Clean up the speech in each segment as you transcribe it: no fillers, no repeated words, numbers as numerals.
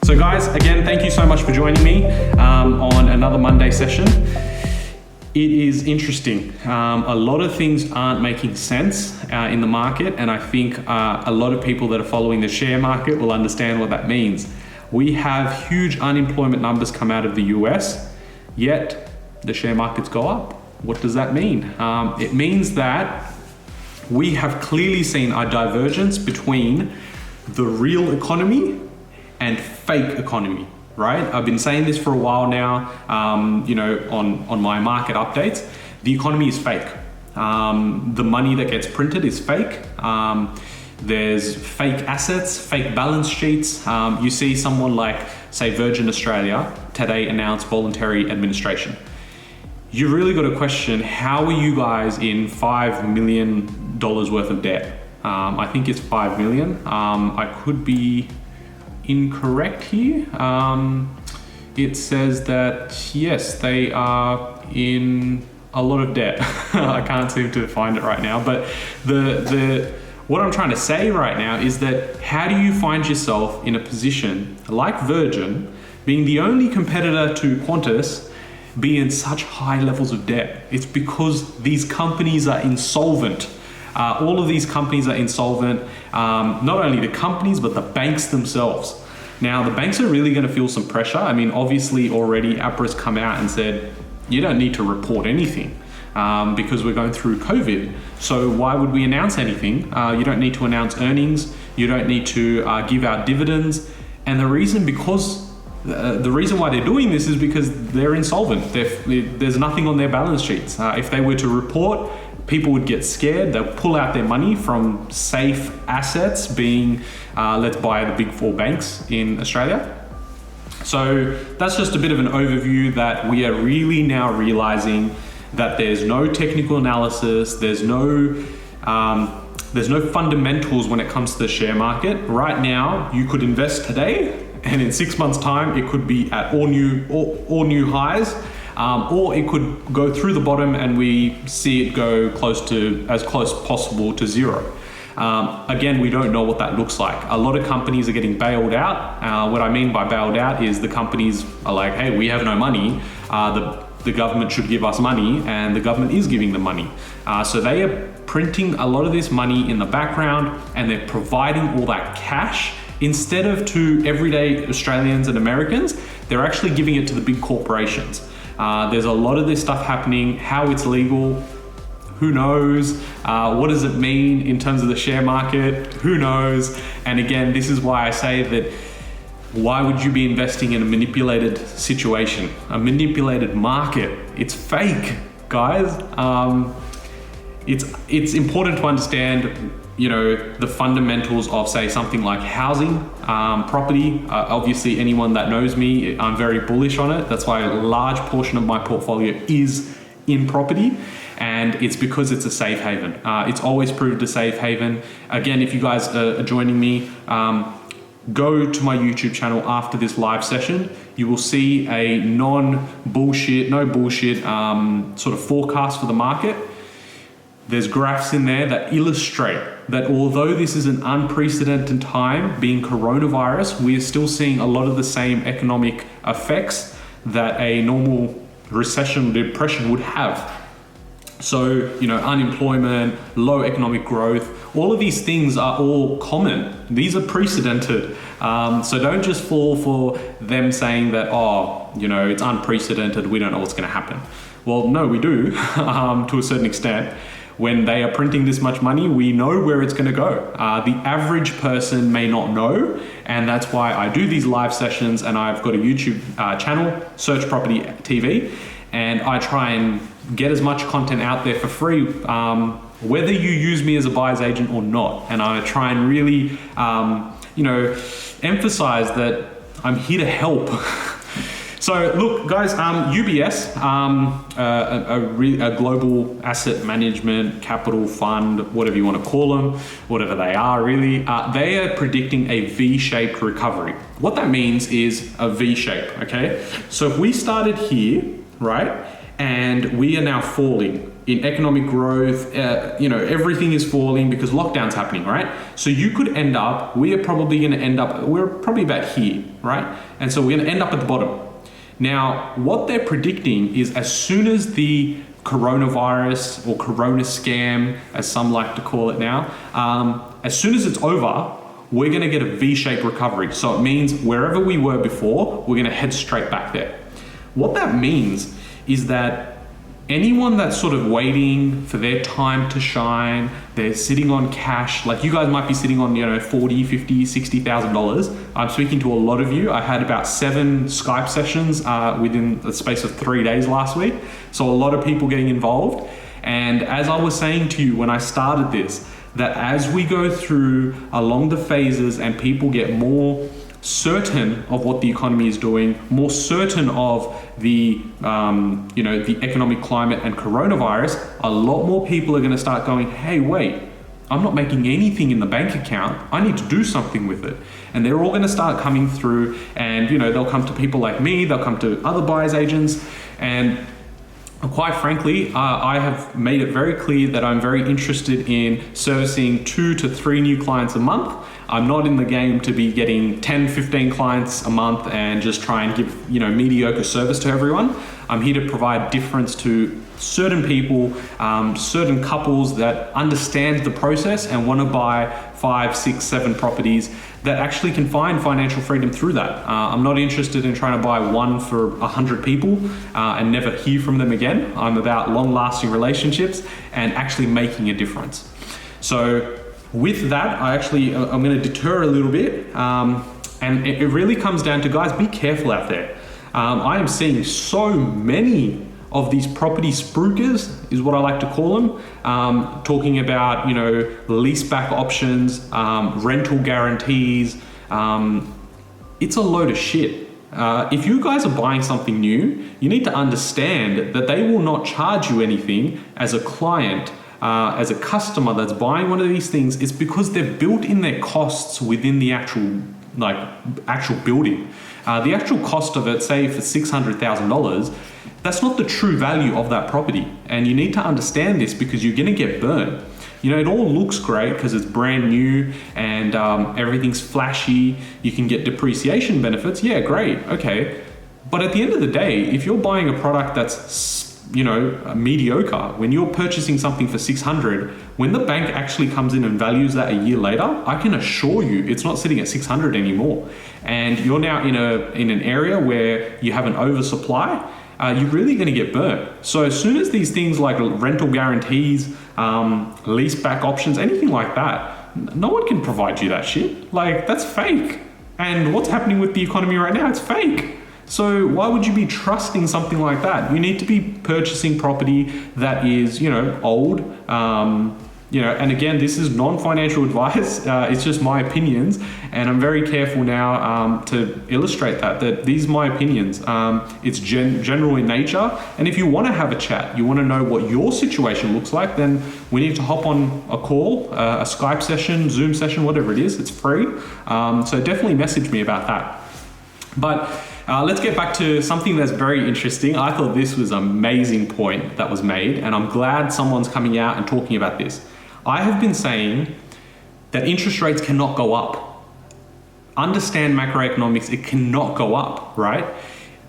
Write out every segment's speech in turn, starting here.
So guys, again, thank you so much for joining me on another Monday session. It is interesting. A lot of things aren't making sense in the market, and I think a lot of people that are following the share market will understand what that means. We have huge unemployment numbers come out of the US, yet the share markets go up. What does that mean? It means that we have clearly seen a divergence between the real economy and fake economy, right? I've been saying this for a while now, on my market updates. The economy is fake. The money that gets printed is fake. There's fake assets, fake balance sheets. You see someone like, say, Virgin Australia today announced voluntary administration. You really got to question, how are you guys in $5 million worth of debt? I think it's 5 million. I could be incorrect here. It says that yes, they are in a lot of debt. I can't seem to find it right now, but what I'm trying to say right now is that how do you find yourself in a position like Virgin, being the only competitor to Qantas, be in such high levels of debt? It's because these companies are insolvent. All of these companies are insolvent, not only the companies, but the banks themselves. Now, the banks are really going to feel some pressure. I mean, obviously already APRA's come out and said, you don't need to report anything because we're going through COVID. So why would we announce anything? You don't need to announce earnings. You don't need to give out dividends. And the reason why they're doing this is because they're insolvent. There's nothing on their balance sheets. If they were to report, people would get scared. They'll pull out their money from safe assets, being let's buy the big four banks in Australia. So that's just a bit of an overview that we are really now realizing that there's no technical analysis, there's no fundamentals when it comes to the share market. Right now, you could invest today, and in 6 months' time, it could be at all new highs. Or it could go through the bottom and we see it go as close possible to zero. Again, we don't know what that looks like. A lot of companies are getting bailed out. What I mean by bailed out is the companies are like, hey, we have no money. The government should give us money, and the government is giving them money. So they are printing a lot of this money in the background, and they're providing all that cash. Instead of to everyday Australians and Americans, they're actually giving it to the big corporations. There's a lot of this stuff happening. How it's legal, who knows? What does it mean in terms of the share market? Who knows? And again, this is why I say that why would you be investing in a manipulated situation, a manipulated market? It's fake, guys. It's important to understand, the fundamentals of, say, something like housing, property. Obviously, anyone that knows me, I'm very bullish on it. That's why a large portion of my portfolio is in property, and it's because it's a safe haven. It's always proved a safe haven. Again, if you guys are joining me, go to my YouTube channel after this live session. You will see a no bullshit sort of forecast for the market. There's graphs in there that illustrate that although this is an unprecedented time, being coronavirus, we are still seeing a lot of the same economic effects that a normal recession or depression would have. So, unemployment, low economic growth, all of these things are all common. These are precedented. So don't just fall for them saying that, it's unprecedented, we don't know what's going to happen. Well, no, we do, to a certain extent. When they are printing this much money, we know where it's going to go. The average person may not know, and that's why I do these live sessions, and I've got a YouTube channel, Search Property TV, and I try and get as much content out there for free, whether you use me as a buyer's agent or not. And I try and really, emphasize that I'm here to help. So look, guys, UBS, a global asset management capital fund, whatever you want to call them, whatever they are really, they are predicting a V-shaped recovery. What that means is a V-shape, okay? So if we started here, right, and we are now falling, in economic growth, everything is falling because lockdown's happening, right? So you could end up, we're probably about here, right? And so we're going to end up at the bottom. Now, what they're predicting is as soon as the coronavirus or corona scam, as some like to call it now, as soon as it's over, we're going to get a V-shaped recovery. So it means wherever we were before, we're going to head straight back there. What that means is that anyone that's sort of waiting for their time to shine, they're sitting on cash, like you guys might be sitting on, $40, $50, $60,000. I'm speaking to a lot of you. I had about 7 Skype sessions within the space of 3 days last week. So a lot of people getting involved. And as I was saying to you when I started this, that as we go through along the phases and people get more certain of what the economy is doing, more certain of the economic climate and coronavirus, a lot more people are going to start going, hey, wait, I'm not making anything in the bank account. I need to do something with it. And they're all going to start coming through, and they'll come to people like me, they'll come to other buyers agents, and quite frankly, I have made it very clear that I'm very interested in servicing 2 to 3 new clients a month. I'm not in the game to be getting 10, 15 clients a month and just try and give, mediocre service to everyone. I'm here to provide difference to certain people, certain couples that understand the process and want to buy 5, 6, 7 properties that actually can find financial freedom through that. I'm not interested in trying to buy one for 100 people and never hear from them again. I'm about long-lasting relationships and actually making a difference. So with that, I'm going to deter a little bit, and it really comes down to, guys, be careful out there. I am seeing so many of these property spruikers, is what I like to call them, talking about, lease back options, rental guarantees. It's a load of shit. If you guys are buying something new, you need to understand that they will not charge you anything as a client. As a customer that's buying one of these things, it's because they've built in their costs within the actual building. The actual cost of it, say for $600,000, that's not the true value of that property. And you need to understand this because you're gonna get burned. It all looks great because it's brand new and everything's flashy. You can get depreciation benefits. Yeah, great, okay. But at the end of the day, if you're buying a product that's mediocre, when you're purchasing something for 600, when the bank actually comes in and values that a year later, I can assure you it's not sitting at 600 anymore. And you're now in an area where you have an oversupply, you're really going to get burnt. So as soon as these things like rental guarantees, lease back options, anything like that, no one can provide you that shit. Like, that's fake. And what's happening with the economy right now, it's fake. So why would you be trusting something like that? You need to be purchasing property that is, old. And again, this is non-financial advice. It's just my opinions, and I'm very careful now to illustrate that these are my opinions. It's general in nature, and if you want to have a chat, you want to know what your situation looks like, then we need to hop on a call, a Skype session, Zoom session, whatever it is. It's free. So definitely message me about that. But let's get back to something that's very interesting. I thought this was an amazing point that was made, and I'm glad someone's coming out and talking about this. I have been saying that interest rates cannot go up. Understand macroeconomics, it cannot go up, right?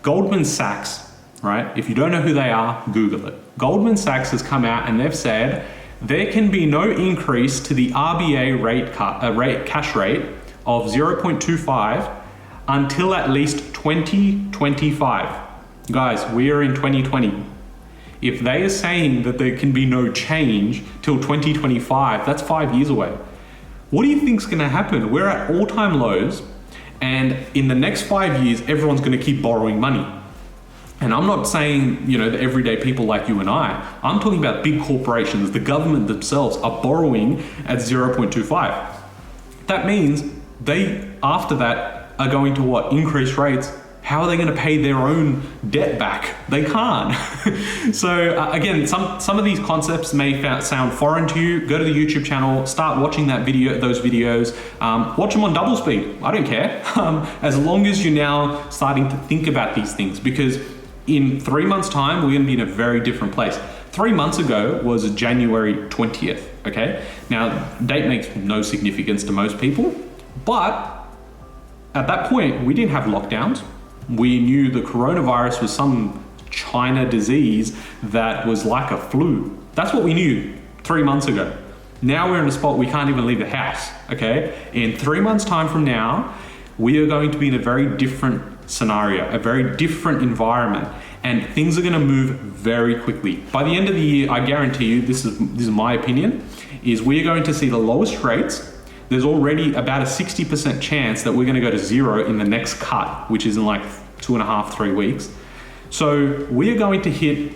Goldman Sachs, right? If you don't know who they are, Google it. Goldman Sachs has come out and they've said there can be no increase to the RBA cash rate of 0.25 until at least 2025. Guys, we are in 2020. If they are saying that there can be no change till 2025, that's 5 years away. What do you think is going to happen? We're at all-time lows, and in the next 5 years, everyone's going to keep borrowing money. And I'm not saying, the everyday people like you and I. I'm talking about big corporations. The government themselves are borrowing at 0.25. That means they, after that, are going to what? Increase rates. How are they going to pay their own debt back? They can't. So again, some of these concepts may sound foreign to you. Go to the YouTube channel, start watching those videos. Watch them on double speed. I don't care. As long as you're now starting to think about these things, because in 3 months' time, we're going to be in a very different place. 3 months ago was January 20th, okay? Now, date makes no significance to most people, but at that point, we didn't have lockdowns. We knew the coronavirus was some China disease that was like a flu. That's what we knew 3 months ago. Now we're in a spot we can't even leave the house, okay? In 3 months' time from now, we are going to be in a very different scenario, a very different environment, and things are gonna move very quickly. By the end of the year, I guarantee you, this is my opinion, is we're going to see the lowest rates. There's already about a 60% chance that we're gonna go to zero in the next cut, which is in like 2.5, 3 weeks. So we are going to hit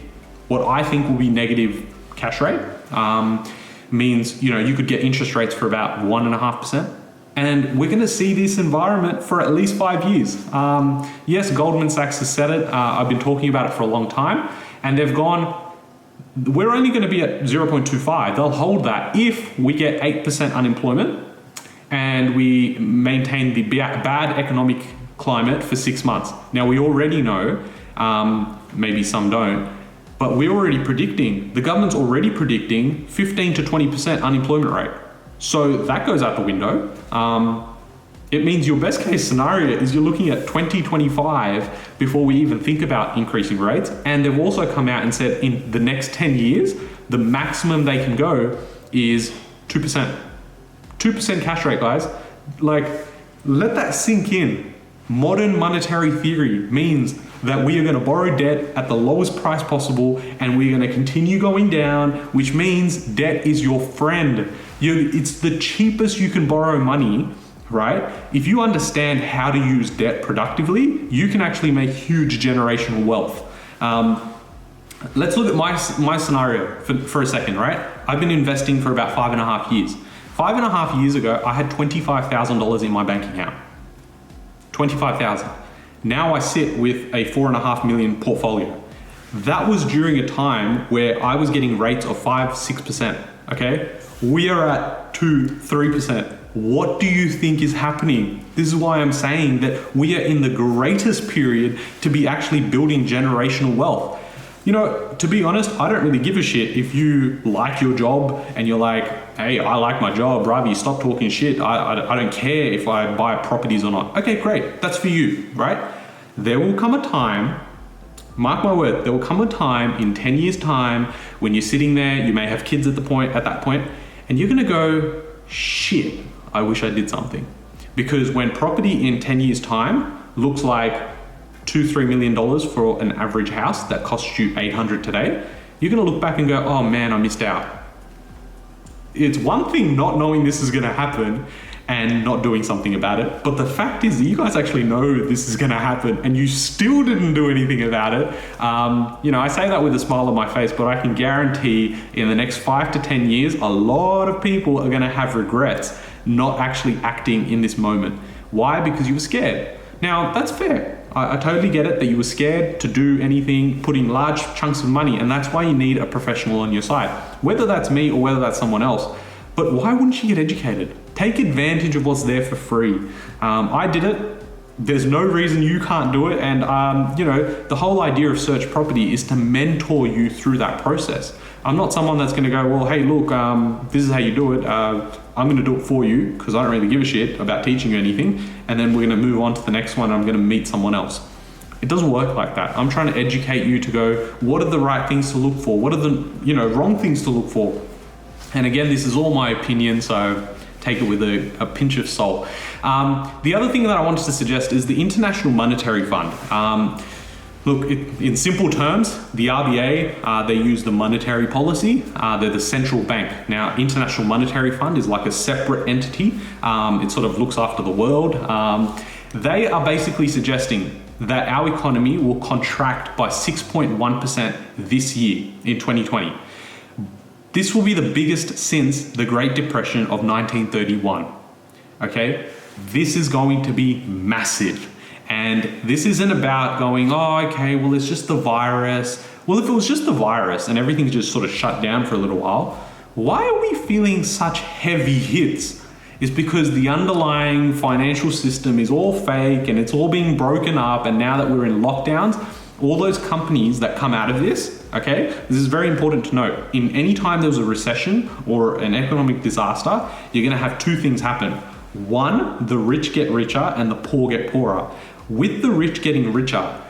what I think will be negative cash rate. Means, you could get interest rates for about 1.5%. And we're gonna see this environment for at least 5 years. Yes, Goldman Sachs has said it. I've been talking about it for a long time. And they've gone, we're only gonna be at 0.25. They'll hold that if we get 8% unemployment and we maintain the bad economic climate for 6 months. Now, we already know, maybe some don't, but we're already predicting, the government's already predicting 15 to 20% unemployment rate. So that goes out the window. It means your best case scenario is you're looking at 2025 before we even think about increasing rates. And they've also come out and said in the next 10 years, the maximum they can go is 2%. 2% cash rate, guys. Like, let that sink in. Modern monetary theory means that we are going to borrow debt at the lowest price possible and we're going to continue going down, which means debt is your friend. It's the cheapest you can borrow money, right? If you understand how to use debt productively, you can actually make huge generational wealth. Let's look at my scenario for a second, right? I've been investing for about 5.5 years. 5.5 years ago, I had $25,000 in my bank account. 25,000. Now I sit with a 4.5 million portfolio. That was during a time where I was getting rates of 5-6%, okay? We are at 2-3%. What do you think is happening? This is why I'm saying that we are in the greatest period to be actually building generational wealth. To be honest, I don't really give a shit if you like your job and you're like, hey, I like my job, Ravi, stop talking shit. I don't care if I buy properties or not. Okay, great, that's for you, right? There will come a time, mark my word, there will come a time in 10 years' time when you're sitting there, you may have kids at that point, and you're gonna go, shit, I wish I did something. Because when property in 10 years' time looks like $2-3 million for an average house that costs you $800 today, you're gonna look back and go, oh man, I missed out. It's one thing not knowing this is gonna happen and not doing something about it, but the fact is that you guys actually know this is gonna happen and you still didn't do anything about it. I say that with a smile on my face, but I can guarantee in the next 5 to 10 years, a lot of people are gonna have regrets not actually acting in this moment. Why? Because you were scared. Now, that's fair. I totally get it that you were scared to do anything, put in large chunks of money, and that's why you need a professional on your side. Whether that's me or whether that's someone else. But why wouldn't you get educated? Take advantage of what's there for free. I did it. There's no reason you can't do it. And, the whole idea of Search Property is to mentor you through that process. I'm not someone that's going to go, well, hey, look, this is how you do it. I'm going to do it for you because I don't really give a shit about teaching you anything. And then we're going to move on to the next one. And I'm going to meet someone else. It doesn't work like that. I'm trying to educate you to go, what are the right things to look for? What are the, wrong things to look for? And again, this is all my opinion, so take it with a pinch of salt. The other thing that I wanted to suggest is the International Monetary Fund. Look, in simple terms, the RBA, they use the monetary policy. They're the central bank. Now, International Monetary Fund is like a separate entity. It sort of looks after the world. They are basically suggesting that our economy will contract by 6.1% this year in 2020. This will be the biggest since the Great Depression of 1931, okay? This is going to be massive. And this isn't about going, oh, okay, well, it's just the virus. Well, if it was just the virus and everything's just sort of shut down for a little while, why are we feeling such heavy hits? It's because the underlying financial system is all fake and it's all being broken up. And now that we're in lockdowns, all those companies that come out of this, okay, this is very important to note. In any time there's a recession or an economic disaster, you're gonna have two things happen. One, the rich get richer and the poor get poorer. With the rich getting richer,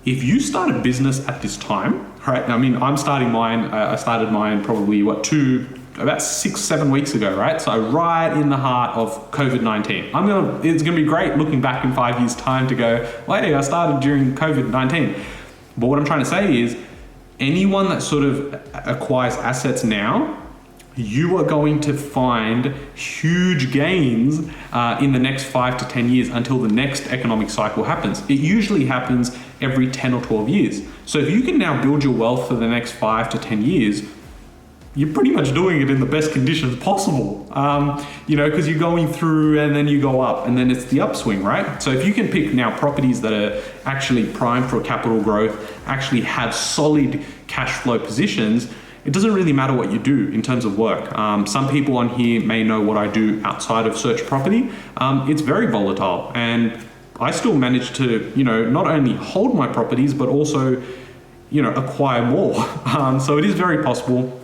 if you start a business at this time, right? I mean, I'm starting mine, I started mine probably, about 6-7 weeks ago, right? So right in the heart of COVID-19. It's gonna be great looking back in 5 years' time to go, well, hey, I started during COVID-19. But what I'm trying to say is, anyone that sort of acquires assets now, you are going to find huge gains in the next 5 to 10 years until the next economic cycle happens. It usually happens every 10 or 12 years. So if you can now build your wealth for the next 5 to 10 years, you're pretty much doing it in the best conditions possible, because you're going through and then you go up and then it's the upswing, right? So if you can pick now properties that are actually primed for capital growth, actually have solid cash flow positions, it doesn't really matter what you do in terms of work. Some people on here may know what I do outside of search property. It's very volatile, and I still manage to, not only hold my properties, but also, acquire more. So it is very possible.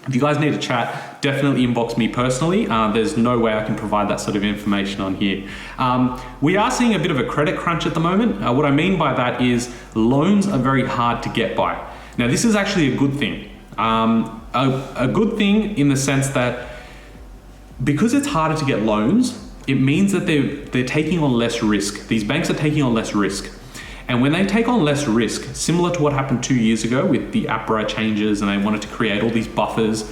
If you guys need a chat, definitely inbox me personally. There's no way I can provide that sort of information on here. We are seeing a bit of a credit crunch at the moment. What I mean by that is loans are very hard to get by. Now, this is actually a good thing. A good thing in the sense that because it's harder to get loans, it means that they're taking on less risk. These banks are taking on less risk. And when they take on less risk, similar to what happened 2 years ago with the APRA changes and they wanted to create all these buffers,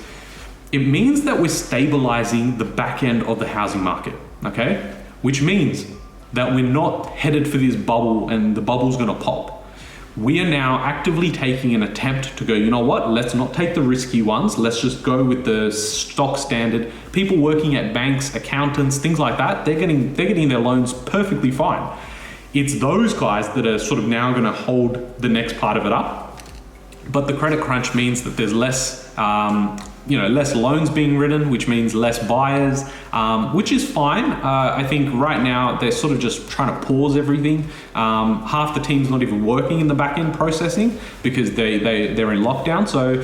it means that we're stabilizing the back end of the housing market, okay? Which means that we're not headed for this bubble and the bubble's gonna pop. We are now actively taking an attempt to go, you know what, let's not take the risky ones, let's just go with the stock standard. People working at banks, accountants, things like that, they're getting their loans perfectly fine. It's those guys that are sort of now gonna hold the next part of it up. But the credit crunch means that there's less, less loans being written, which means less buyers, which is fine. I think right now they're sort of just trying to pause everything. Half the team's not even working in the back end processing because they're in lockdown. So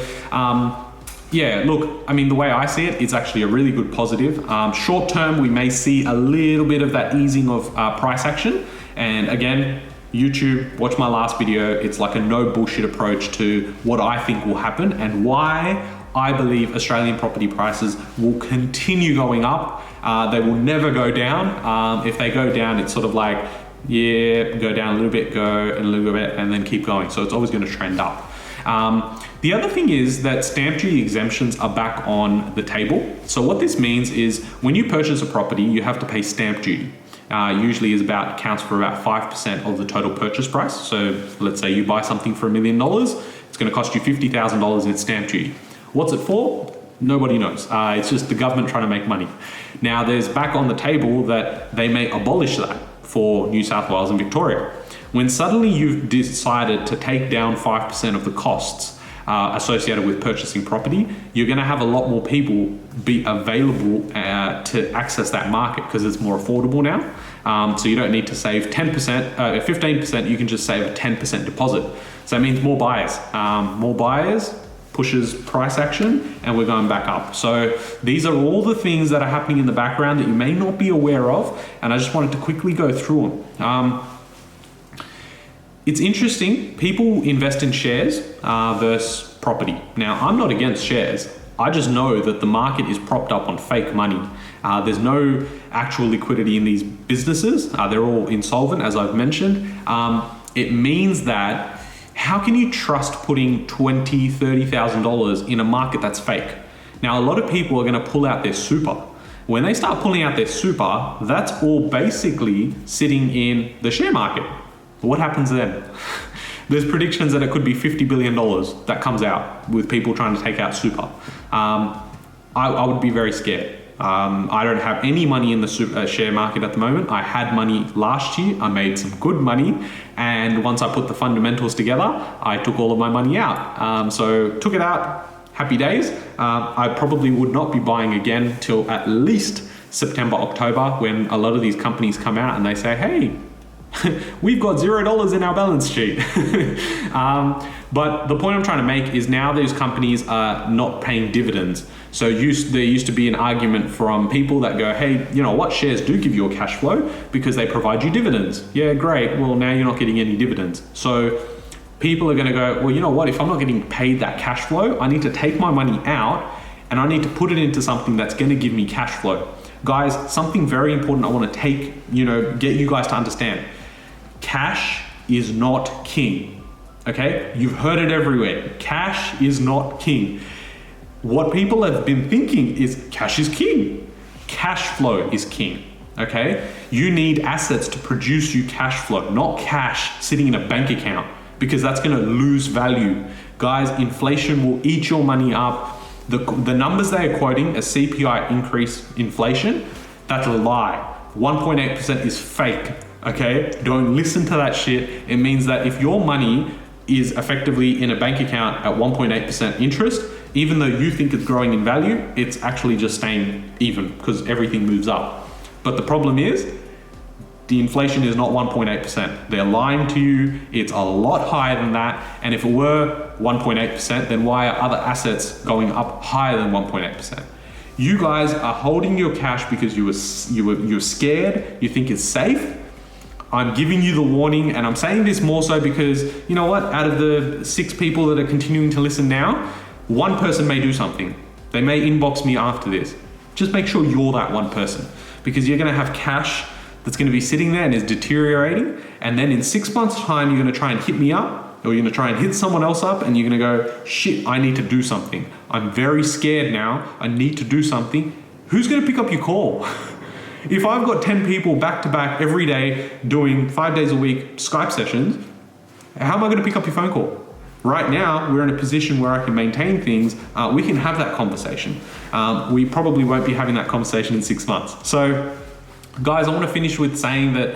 look, I mean, the way I see it, it's actually a really good positive. Short term, we may see a little bit of that easing of price action. And again, YouTube, watch my last video. It's like a no bullshit approach to what I think will happen and why I believe Australian property prices will continue going up. They will never go down. If they go down, it's sort of like, go down a little bit, go and a little bit, and then keep going. So it's always going to trend up. The other thing is that stamp duty exemptions are back on the table. So what this means is when you purchase a property, you have to pay stamp duty. Usually accounts for about 5% of the total purchase price. So let's say you buy something for $1 million, it's going to cost you $50,000 in stamp duty. What's it for? Nobody knows. It's just the government trying to make money. Now there's back on the table that they may abolish that for New South Wales and Victoria. When suddenly you've decided to take down 5% of the costs associated with purchasing property, you're going to have a lot more people be available to access that market because it's more affordable now. So you don't need to save 10%, 15%, you can just save a 10% deposit. So that means more buyers. More buyers pushes price action and we're going back up. So these are all the things that are happening in the background that you may not be aware of. And I just wanted to quickly go through them. It's interesting, people invest in shares versus property. Now, I'm not against shares. I just know that the market is propped up on fake money. There's no actual liquidity in these businesses. They're all insolvent, as I've mentioned. It means that how can you trust putting $20,000, $30,000 in a market that's fake? Now, a lot of people are gonna pull out their super. When they start pulling out their super, that's all basically sitting in the share market. What happens then? There's predictions that it could be $50 billion that comes out with people trying to take out super. I would be very scared. I don't have any money in the share market at the moment. I had money last year. I made some good money. And once I put the fundamentals together, I took all of my money out. So took it out, happy days. I probably would not be buying again till at least September, October, when a lot of these companies come out and they say, hey, We've got $0 in our balance sheet. But the point I'm trying to make is now those companies are not paying dividends. So there used to be an argument from people that go, hey, you know what, shares do give you a cash flow because they provide you dividends. Yeah, great. Well, now you're not getting any dividends. So people are going to go, well, you know what, if I'm not getting paid that cash flow, I need to take my money out and I need to put it into something that's going to give me cash flow. Guys, something very important I want to get you guys to understand. Cash is not king. Okay, you've heard it everywhere. Cash is not king. What people have been thinking is cash is king. Cash flow is king. Okay, you need assets to produce you cash flow, not cash sitting in a bank account, because that's going to lose value. Guys, inflation will eat your money up. The numbers they are quoting as CPI increase inflation, that's a lie. 1.8% is fake. Okay, don't listen to that shit. It means that if your money is effectively in a bank account at 1.8% interest, even though you think it's growing in value, it's actually just staying even because everything moves up. But the problem is, the inflation is not 1.8%. They're lying to you. It's a lot higher than that. And if it were 1.8%, then why are other assets going up higher than 1.8%? You guys are holding your cash because you're scared. You think it's safe. I'm giving you the warning, and I'm saying this more so because, you know what, out of the 6 people that are continuing to listen now, 1 person may do something. They may inbox me after this. Just make sure you're that 1 person, because you're gonna have cash that's gonna be sitting there and is deteriorating, and then in 6 months' time, you're gonna try and hit me up, or you're gonna try and hit someone else up, and you're gonna go, shit, I need to do something. I'm very scared now, I need to do something. Who's gonna pick up your call? If I've got 10 people back to back every day doing 5 days a week Skype sessions, how am I gonna pick up your phone call? Right now, we're in a position where I can maintain things. We can have that conversation. We probably won't be having that conversation in 6 months. So, guys, I wanna finish with saying that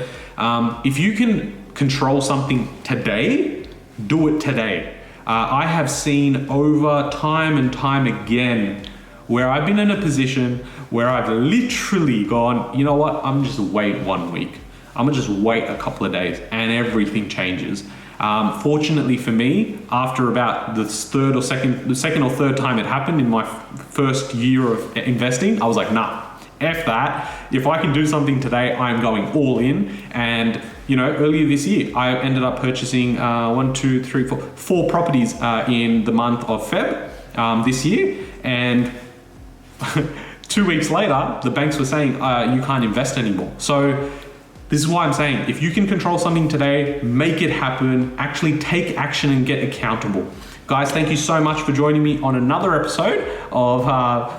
if you can control something today, do it today. I have seen over time and time again where I've been in a position where I've literally gone, you know what, I'm just wait 1 week. I'm gonna just wait a couple of days and everything changes. Fortunately for me, after about the second or third time it happened in my first year of investing, I was like, nah, F that. If I can do something today, I'm going all in. And earlier this year, I ended up purchasing 4 properties in the month of Feb this year. And 2 weeks later, the banks were saying, you can't invest anymore. So this is why I'm saying, if you can control something today, make it happen, actually take action and get accountable. Guys, thank you so much for joining me on another episode of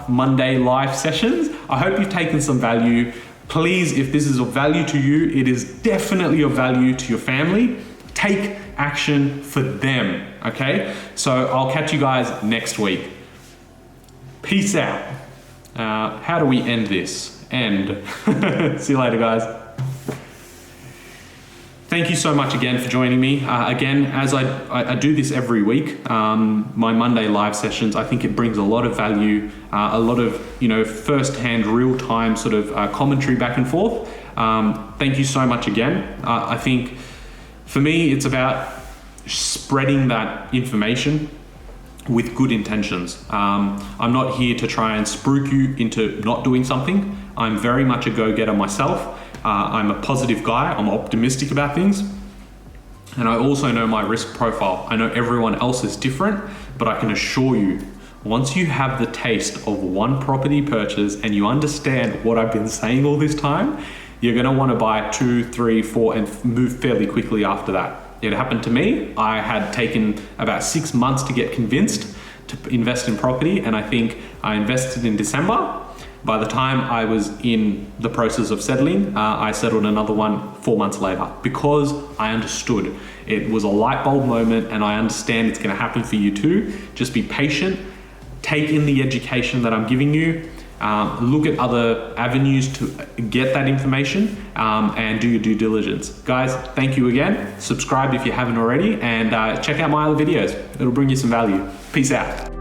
Monday Live Sessions. I hope you've taken some value. Please, if this is of value to you, it is definitely of value to your family. Take action for them, okay? So I'll catch you guys next week. Peace out. How do we end this? End. See you later, guys. Thank you so much again for joining me. Again, as I do this every week, my Monday live sessions, I think it brings a lot of value, a lot of first-hand, real-time sort of commentary back and forth. Thank you so much again. I think for me, it's about spreading that information with good intentions. I'm not here to try and spruik you into not doing something. I'm very much a go-getter myself. I'm a positive guy. I'm optimistic about things. And I also know my risk profile. I know everyone else is different, but I can assure you, once you have the taste of one property purchase and you understand what I've been saying all this time, you're gonna wanna buy 2, 3, 4, and move fairly quickly after that. It happened to me. I had taken about 6 months to get convinced to invest in property, and I think I invested in December. By the time I was in the process of settling, I settled another one 4 months later because I understood. It was a light bulb moment, and I understand it's gonna happen for you too. Just be patient, take in the education that I'm giving you, look at other avenues to get that information, and do your due diligence. Guys, thank you again. Subscribe if you haven't already, and check out my other videos. It'll bring you some value. Peace out.